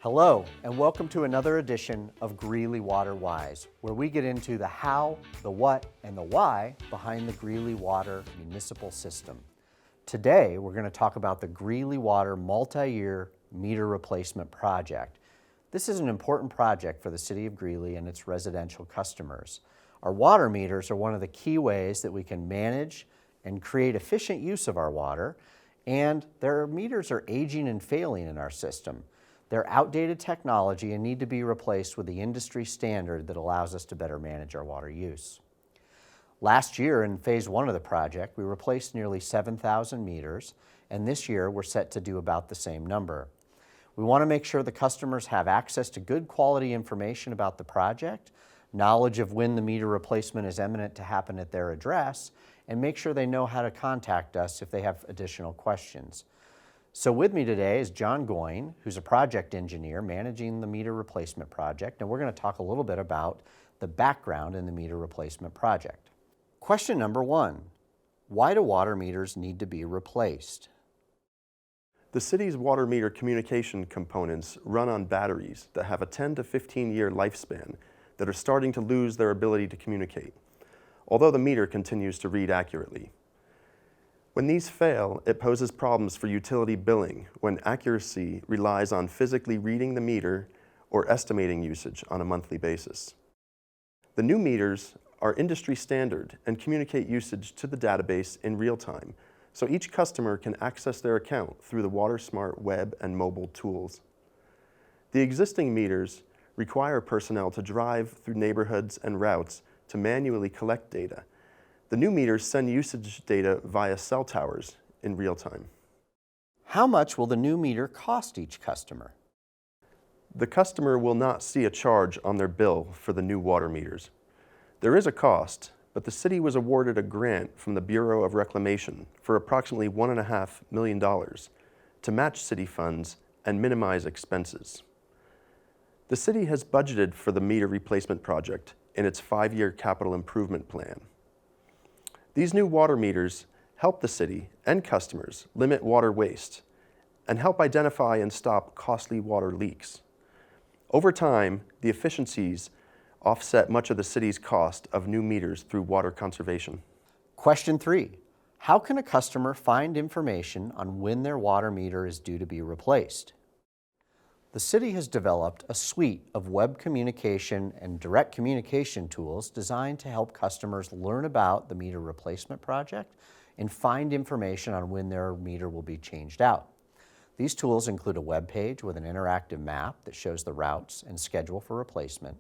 Hello, and welcome to another edition of Greeley Water Whys, where we get into the how, the what, and the why behind the Greeley Water municipal system. Today, we're going to talk about the Greeley Water multi-year meter replacement project. This is an important project for the city of Greeley and its residential customers. Our water meters are one of the key ways that we can manage and create efficient use of our water, and their meters are aging and failing in our system. They're outdated technology and need to be replaced with the industry standard that allows us to better manage our water use. Last year, in phase one of the project, we replaced nearly 7,000 meters, and this year we're set to do about the same number. We want to make sure the customers have access to good quality information about the project, knowledge of when the meter replacement is imminent to happen at their address, and make sure they know how to contact us if they have additional questions. So with me today is John Goyne, who's a project engineer managing the meter replacement project, and we're going to talk a little bit about the background in the meter replacement project. Question number one, why do water meters need to be replaced? The city's water meter communication components run on batteries that have a 10 to 15 year lifespan that are starting to lose their ability to communicate, although the meter continues to read accurately. When these fail, it poses problems for utility billing when accuracy relies on physically reading the meter or estimating usage on a monthly basis. The new meters are industry standard and communicate usage to the database in real time, so each customer can access their account through the WaterSmart web and mobile tools. The existing meters require personnel to drive through neighborhoods and routes to manually collect data. The new meters send usage data via cell towers in real time. How much will the new meter cost each customer? The customer will not see a charge on their bill for the new water meters. There is a cost, but the city was awarded a grant from the Bureau of Reclamation for approximately $1.5 million to match city funds and minimize expenses. The city has budgeted for the meter replacement project in its 5-year capital improvement plan. These new water meters help the city and customers limit water waste and help identify and stop costly water leaks. Over time, the efficiencies offset much of the city's cost of new meters through water conservation. Question three, how can a customer find information on when their water meter is due to be replaced? The city has developed a suite of web communication and direct communication tools designed to help customers learn about the meter replacement project and find information on when their meter will be changed out. These tools include a web page with an interactive map that shows the routes and schedule for replacement.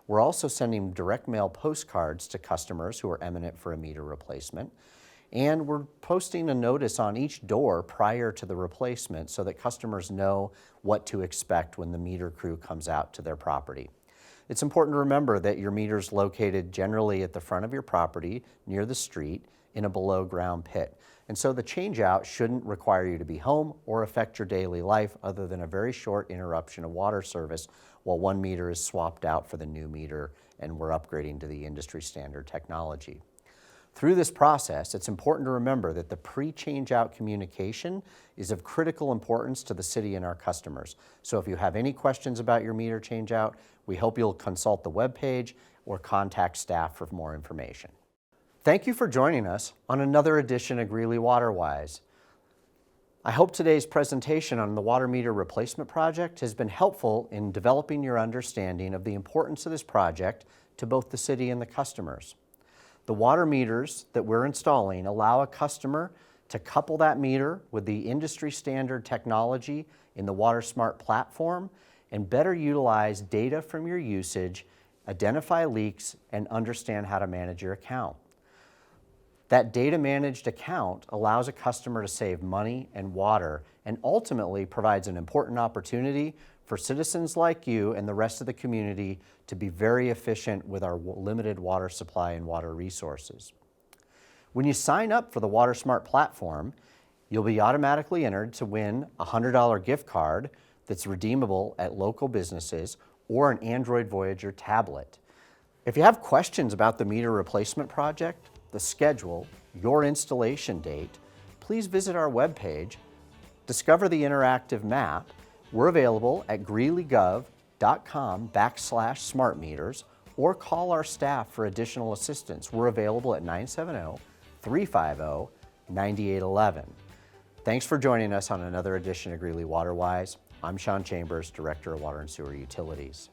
We're also sending direct mail postcards to customers who are imminent for a meter replacement. And we're posting a notice on each door prior to the replacement so that customers know what to expect when the meter crew comes out to their property. It's important to remember that your meter is located generally at the front of your property, near the street, in a below ground pit. And so the change out shouldn't require you to be home or affect your daily life other than a very short interruption of water service while one meter is swapped out for the new meter and we're upgrading to the industry standard technology. Through this process, it's important to remember that the pre-change-out communication is of critical importance to the city and our customers. So if you have any questions about your meter change-out, we hope you'll consult the webpage or contact staff for more information. Thank you for joining us on another edition of Greeley Water Whys. I hope today's presentation on the water meter replacement project has been helpful in developing your understanding of the importance of this project to both the city and the customers. The water meters that we're installing allow a customer to couple that meter with the industry standard technology in the WaterSmart platform and better utilize data from your usage, identify leaks, and understand how to manage your account. That data managed account allows a customer to save money and water and ultimately provides an important opportunity for citizens like you and the rest of the community to be very efficient with our limited water supply and water resources. When you sign up for the WaterSmart platform, you'll be automatically entered to win a $100 gift card that's redeemable at local businesses or an Android Voyager tablet. If you have questions about the meter replacement project, the schedule, your installation date, please visit our webpage, discover the interactive map, We're available at greeleygov.com/smartmeters or call our staff for additional assistance. We're available at 970-350-9811. Thanks for joining us on another edition of Greeley Water Whys. I'm Sean Chambers, Director of Water and Sewer Utilities.